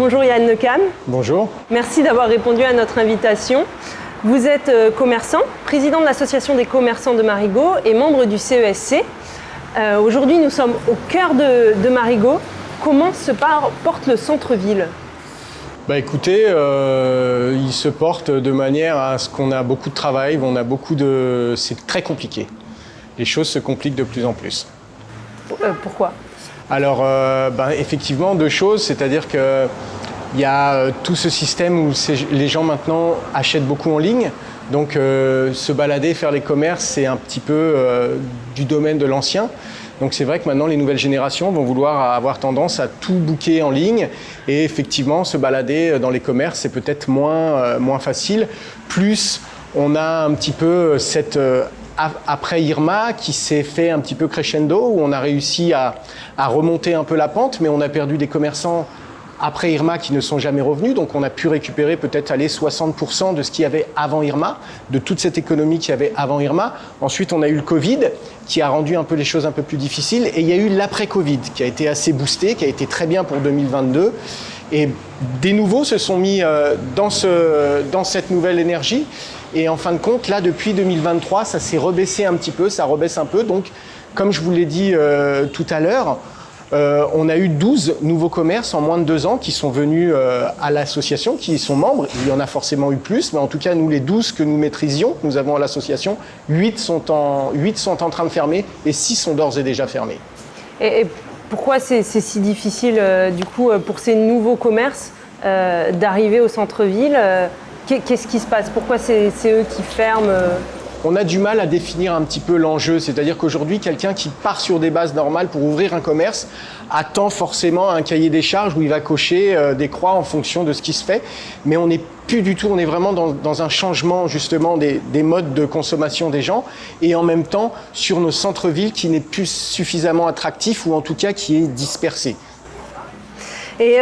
Bonjour Yann Necam. Bonjour. Merci d'avoir répondu à notre invitation. Vous êtes commerçant, président de l'Association des commerçants de Marigot et membre du CESC. Aujourd'hui, nous sommes au cœur de Marigot. Comment se porte le centre-ville ? Écoutez, il se porte de manière à ce qu'on a beaucoup de travail, c'est très compliqué. Les choses se compliquent de plus en plus. Pourquoi ? Alors, effectivement, deux choses, c'est-à-dire que il y a tout ce système où les gens maintenant achètent beaucoup en ligne. Donc se balader, faire les commerces, c'est un petit peu du domaine de l'ancien. Donc c'est vrai que maintenant les nouvelles générations vont vouloir avoir tendance à tout booker en ligne. Et effectivement, se balader dans les commerces, c'est peut-être moins facile. Plus on a un petit peu cette... après Irma, qui s'est fait un petit peu crescendo, où on a réussi à remonter un peu la pente, mais on a perdu des commerçants après Irma qui ne sont jamais revenus. Donc on a pu récupérer peut-être 60% de ce qu'il y avait avant Irma, de toute cette économie qu'il y avait avant Irma. Ensuite, on a eu le Covid qui a rendu un peu les choses un peu plus difficiles. Et il y a eu l'après-Covid qui a été assez boosté, qui a été très bien pour 2022. Et des nouveaux se sont mis dans cette nouvelle énergie. Et en fin de compte, là, depuis 2023, ça s'est rebaissé un petit peu, ça rebaisse un peu. Donc, comme je vous l'ai dit tout à l'heure, on a eu 12 nouveaux commerces en moins de 2 ans qui sont venus à l'association, qui sont membres. Il y en a forcément eu plus, mais en tout cas, nous, les 12 que nous maîtrisions, que nous avons à l'association, 8 sont en train de fermer et 6 sont d'ores et déjà fermés. Et pourquoi c'est si difficile, du coup, pour ces nouveaux commerces d'arriver au centre-ville ? Qu'est-ce qui se passe ? Pourquoi c'est eux qui ferment ? On a du mal à définir un petit peu l'enjeu, c'est-à-dire qu'aujourd'hui, quelqu'un qui part sur des bases normales pour ouvrir un commerce attend forcément un cahier des charges où il va cocher des croix en fonction de ce qui se fait, mais on n'est plus du tout, on est vraiment dans un changement justement des modes de consommation des gens et en même temps sur nos centres-villes qui n'est plus suffisamment attractif ou en tout cas qui est dispersé. Et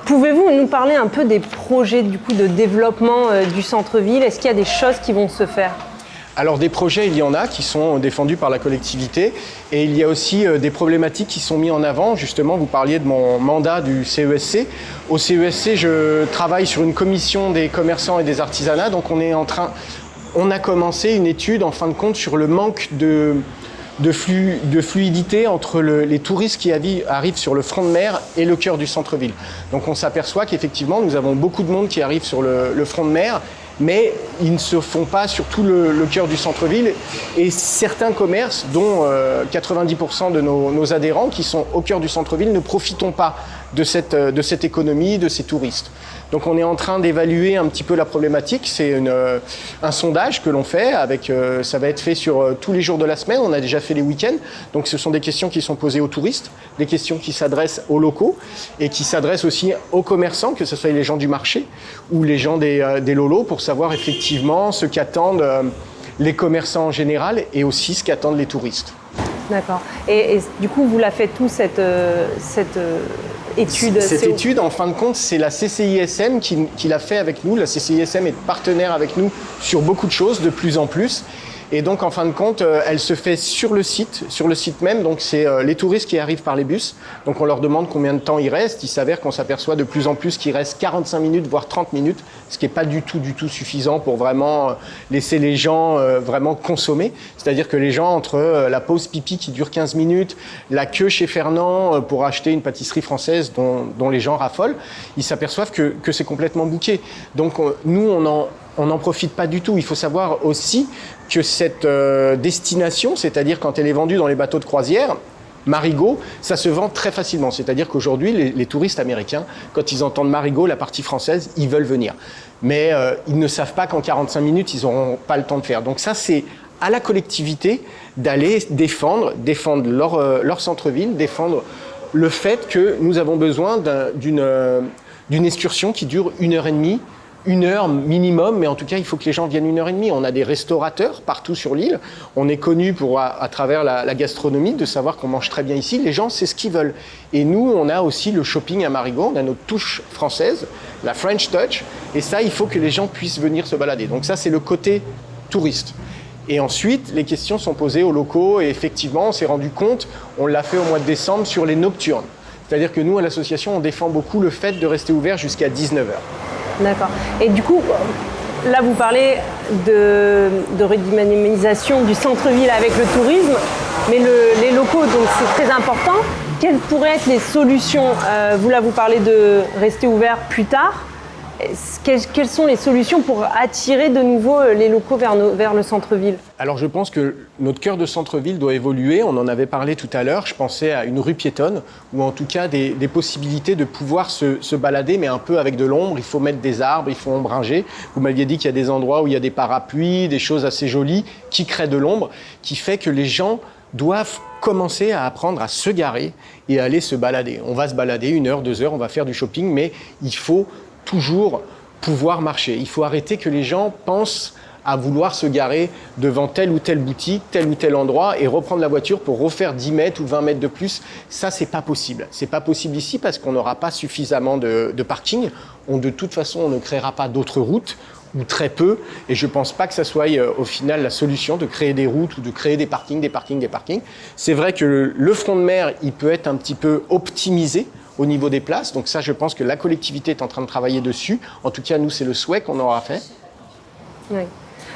pouvez-vous nous parler un peu des projets du coup, de développement du centre-ville ? Est-ce qu'il y a des choses qui vont se faire ? Alors des projets, il y en a qui sont défendus par la collectivité et il y a aussi des problématiques qui sont mises en avant. Justement, vous parliez de mon mandat du CESC. Au CESC, je travaille sur une commission des commerçants et des artisanats. Donc on a commencé une étude en fin de compte sur le manque de fluidité entre les touristes qui arrivent sur le front de mer et le cœur du centre-ville. Donc on s'aperçoit qu'effectivement, nous avons beaucoup de monde qui arrive sur le front de mer, mais ils ne se font pas sur tout le cœur du centre-ville. Et certains commerces, dont 90% de nos adhérents qui sont au cœur du centre-ville, ne profitent pas de cette économie, de ces touristes. Donc on est en train d'évaluer un petit peu la problématique. C'est un sondage que l'on fait, ça va être fait sur tous les jours de la semaine. On a déjà fait les week-ends. Donc ce sont des questions qui sont posées aux touristes, des questions qui s'adressent aux locaux et qui s'adressent aussi aux commerçants, que ce soit les gens du marché ou les gens des lolos, pour savoir effectivement ce qu'attendent les commerçants en général et aussi ce qu'attendent les touristes. D'accord. Et du coup, vous la faites où cette étude ? Cette étude, en fin de compte, c'est la CCISM qui l'a fait avec nous. La CCISM est partenaire avec nous sur beaucoup de choses, de plus en plus. Et donc, en fin de compte, elle se fait sur le site même. Donc, c'est les touristes qui arrivent par les bus. Donc, on leur demande combien de temps ils restent. Il s'avère qu'on s'aperçoit de plus en plus qu'ils restent 45 minutes, voire 30 minutes, ce qui n'est pas du tout suffisant pour vraiment laisser les gens vraiment consommer. C'est-à-dire que les gens, entre la pause pipi qui dure 15 minutes, la queue chez Fernand pour acheter une pâtisserie française dont les gens raffolent, ils s'aperçoivent que c'est complètement booké. Donc, nous, on n'en profite pas du tout. Il faut savoir aussi que cette destination, c'est-à-dire quand elle est vendue dans les bateaux de croisière, Marigot, ça se vend très facilement. C'est-à-dire qu'aujourd'hui, les touristes américains, quand ils entendent Marigot, la partie française, ils veulent venir. Mais ils ne savent pas qu'en 45 minutes, ils n'auront pas le temps de faire. Donc ça, c'est à la collectivité d'aller défendre leur centre-ville, défendre le fait que nous avons besoin d'une excursion qui dure 1h30, 1 heure minimum, mais en tout cas, il faut que les gens viennent 1h30. On a des restaurateurs partout sur l'île. On est connu à travers la gastronomie, de savoir qu'on mange très bien ici. Les gens, c'est ce qu'ils veulent. Et nous, on a aussi le shopping à Marigot. On a notre touche française, la French Touch. Et ça, il faut que les gens puissent venir se balader. Donc ça, c'est le côté touriste. Et ensuite, les questions sont posées aux locaux. Et effectivement, on s'est rendu compte, on l'a fait au mois de décembre, sur les nocturnes. C'est-à-dire que nous, à l'association, on défend beaucoup le fait de rester ouvert jusqu'à 19h. D'accord. Et du coup, là, vous parlez de redynamisation du centre-ville avec le tourisme, mais les locaux, donc c'est très important. Quelles pourraient être les solutions? Vous parlez de rester ouvert plus tard. Quelles sont les solutions pour attirer de nouveau les locaux vers le centre-ville? Alors je pense que notre cœur de centre-ville doit évoluer. On en avait parlé tout à l'heure. Je pensais à une rue piétonne ou en tout cas des possibilités de pouvoir se balader, mais un peu avec de l'ombre. Il faut mettre des arbres, il faut ombrager. Vous m'aviez dit qu'il y a des endroits où il y a des parapluies, des choses assez jolies qui créent de l'ombre, qui fait que les gens doivent commencer à apprendre à se garer et à aller se balader. On va se balader 1 heure, 2 heures, on va faire du shopping, mais il faut toujours pouvoir marcher. Il faut arrêter que les gens pensent à vouloir se garer devant telle ou telle boutique, tel ou tel endroit et reprendre la voiture pour refaire 10 mètres ou 20 mètres de plus. Ça, c'est pas possible. C'est pas possible ici parce qu'on n'aura pas suffisamment de parking. De toute façon, on ne créera pas d'autres routes ou très peu. Et je pense pas que ça soit au final la solution de créer des routes ou de créer des parkings. C'est vrai que le front de mer, il peut être un petit peu optimisé au niveau des places. Donc ça, je pense que la collectivité est en train de travailler dessus. En tout cas, nous, c'est le souhait qu'on aura fait. Oui.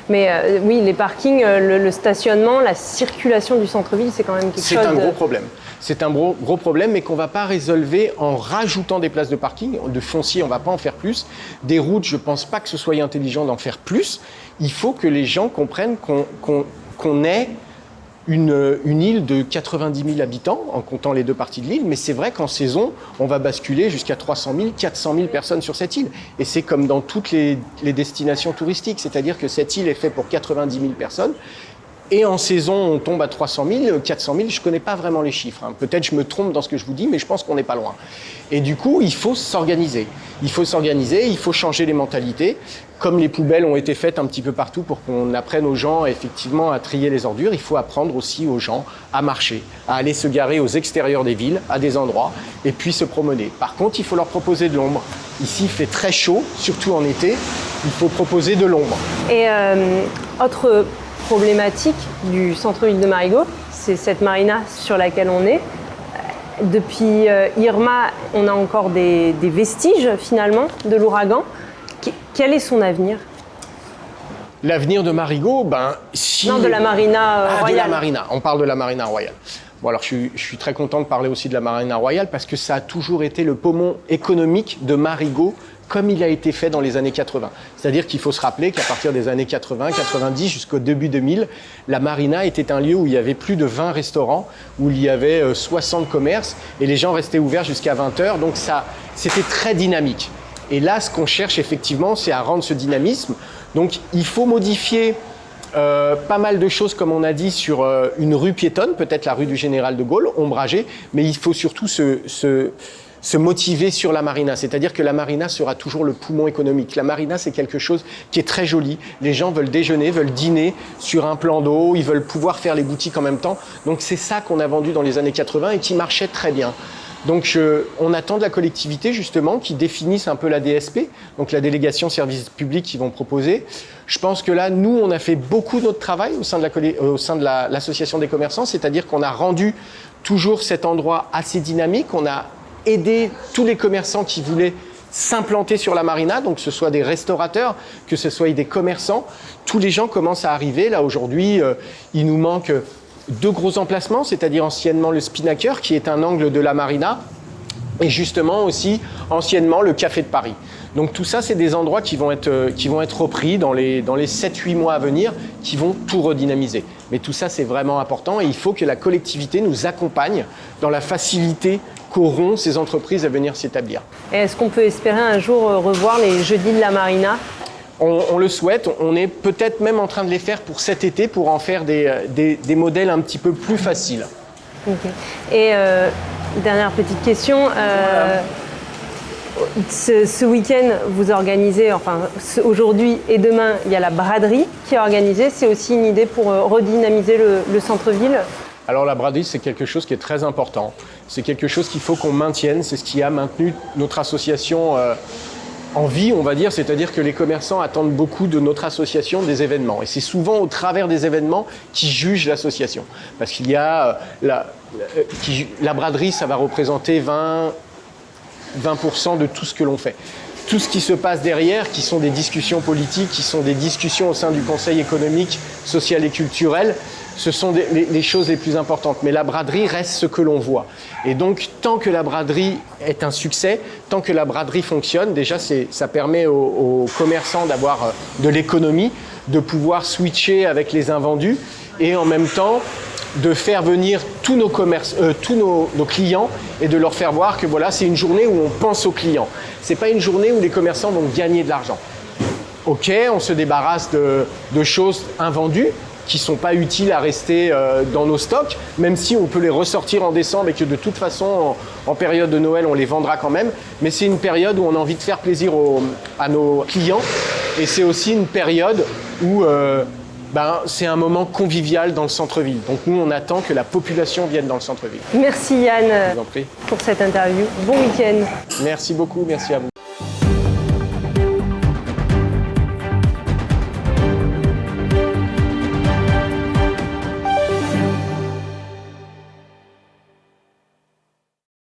Mais oui, les parkings, le stationnement, la circulation du centre-ville, c'est quand même quelque chose C'est un gros problème. C'est un gros problème, mais qu'on ne va pas résolver en rajoutant des places de parking. De foncier, on ne va pas en faire plus. Des routes, je ne pense pas que ce soit intelligent d'en faire plus. Il faut que les gens comprennent qu'on est une île de 90 000 habitants, en comptant les 2 parties de l'île, mais c'est vrai qu'en saison, on va basculer jusqu'à 300 000, 400 000 personnes sur cette île. Et c'est comme dans toutes les destinations touristiques, c'est-à-dire que cette île est faite pour 90 000 personnes, et en saison, on tombe à 300 000, 400 000, je ne connais pas vraiment les chiffres. Peut-être je me trompe dans ce que je vous dis, mais je pense qu'on n'est pas loin. Et du coup, il faut s'organiser. Il faut changer les mentalités. Comme les poubelles ont été faites un petit peu partout pour qu'on apprenne aux gens effectivement à trier les ordures, il faut apprendre aussi aux gens à marcher, à aller se garer aux extérieurs des villes, à des endroits, et puis se promener. Par contre, il faut leur proposer de l'ombre. Ici, il fait très chaud, surtout en été. Il faut proposer de l'ombre. Et autre problématique du centre-ville de Marigot, c'est cette marina sur laquelle on est. Depuis Irma, on a encore des vestiges finalement de l'ouragan. Quel est son avenir? L'avenir de Marigot, Non, de la marina royale. De la marina, on parle de la marina royale. Bon, alors je suis très content de parler aussi de la marina royale parce que ça a toujours été le poumon économique de Marigot comme il a été fait dans les années 80. C'est-à-dire qu'il faut se rappeler qu'à partir des années 80, 90 jusqu'au début 2000, la marina était un lieu où il y avait plus de 20 restaurants, où il y avait 60 commerces et les gens restaient ouverts jusqu'à 20h. Donc ça, c'était très dynamique. Et là, ce qu'on cherche effectivement, c'est à rendre ce dynamisme. Donc il faut modifier pas mal de choses, comme on a dit, sur une rue piétonne, peut-être la rue du Général de Gaulle, ombragée, mais il faut surtout se motiver sur la marina. C'est-à-dire que la marina sera toujours le poumon économique. La marina, c'est quelque chose qui est très joli. Les gens veulent déjeuner, veulent dîner sur un plan d'eau, ils veulent pouvoir faire les boutiques en même temps. Donc c'est ça qu'on a vendu dans les années 80 et qui marchait très bien. Donc on attend de la collectivité justement qui définisse un peu la DSP, donc la délégation service public qu'ils vont proposer. Je pense que là, nous, on a fait beaucoup de notre travail au sein de l'association des commerçants, c'est-à-dire qu'on a rendu toujours cet endroit assez dynamique. On a aidé tous les commerçants qui voulaient s'implanter sur la marina, donc que ce soit des restaurateurs, que ce soit des commerçants. Tous les gens commencent à arriver. Là, aujourd'hui, il nous manque 2 gros emplacements, c'est-à-dire anciennement le Spinnaker, qui est un angle de la marina, et justement aussi anciennement le Café de Paris. Donc tout ça, c'est des endroits qui vont être repris dans les 7-8 mois à venir, qui vont tout redynamiser. Mais tout ça, c'est vraiment important et il faut que la collectivité nous accompagne dans la facilité qu'auront ces entreprises à venir s'établir. Et est-ce qu'on peut espérer un jour revoir les jeudis de la marina ? On le souhaite, on est peut-être même en train de les faire pour cet été, pour en faire des modèles un petit peu plus faciles. Okay. Et dernière petite question, ce week-end vous organisez, aujourd'hui et demain, il y a la braderie qui est organisée. C'est aussi une idée pour redynamiser le centre-ville? Alors la braderie, c'est quelque chose qui est très important. C'est quelque chose qu'il faut qu'on maintienne. C'est ce qui a maintenu notre association en vie, on va dire, c'est-à-dire que les commerçants attendent beaucoup de notre association des événements. Et c'est souvent au travers des événements qu'ils jugent l'association. Parce qu'il y a la braderie, ça va représenter 20% de tout ce que l'on fait. Tout ce qui se passe derrière, qui sont des discussions politiques, qui sont des discussions au sein du Conseil économique, social et culturel, ce sont les choses les plus importantes. Mais la braderie reste ce que l'on voit. Et donc, tant que la braderie est un succès, tant que la braderie fonctionne, déjà, ça permet aux commerçants d'avoir de l'économie, de pouvoir switcher avec les invendus et en même temps de faire venir tous nos clients et de leur faire voir que voilà, c'est une journée où on pense aux clients. C'est pas une journée où les commerçants vont gagner de l'argent. Ok, on se débarrasse de choses invendues qui sont pas utiles à rester dans nos stocks, même si on peut les ressortir en décembre et que de toute façon, en période de Noël, on les vendra quand même. Mais c'est une période où on a envie de faire plaisir à nos clients et c'est aussi une période où c'est un moment convivial dans le centre-ville. Donc nous, on attend que la population vienne dans le centre-ville. Merci Yann Je vous en prie. pour cette interview. Bon week-end. Merci beaucoup, merci à vous.